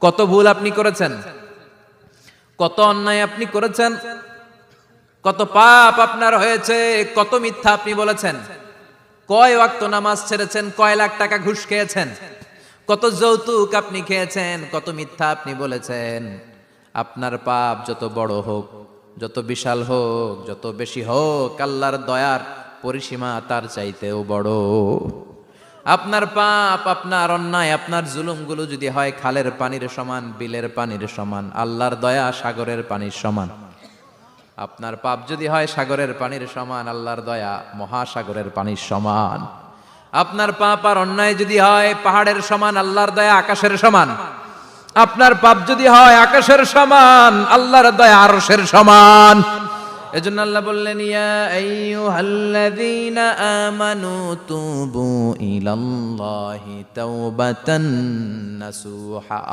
কত ভুল আপনি করেছেন, কত অন্যায় আপনি করেছেন, কত পাপ আপনার হয়েছে, কত মিথ্যা আপনি বলেছেন, কয় ওয়াক্ত নামাজ ছেড়েছেন, কয় লাখ টাকা ঘুষ খেয়েছেন, কত যৌতুক আপনি খেয়েছেন, কত মিথ্যা আপনি বলেছেন। আপনার পাপ যত বড় হোক, যত বিশাল হোক, যত বেশি হোক, আল্লাহর দয়ার পরিসীমা তার চাইতেও বড়। আপনার পাপ, আপনার অন্যায়, আপনার জুলুমগুলো যদি হয় খালের পানির সমান, বিলের পানির সমান, আল্লাহর দয়া সাগরের পানির সমান। আপনার পাপ যদি হয় সাগরের পানির সমান, আল্লাহর দয়া মহাসাগরের পানির সমান। আপনার পাপ আর অন্যায় যদি হয় পাহাড়ের সমান, আল্লাহর দয়া আকাশের সমান। আপনার পাপ যদি হয় আকাশের সমান, আল্লাহর দয়া আরশের সমান। এজন্য আল্লাহ বললেন, ইয়া আইয়ুহাল্লাযীনা আমানু তুবু ইলাল্লাহি তাওবাতান নাসুহা।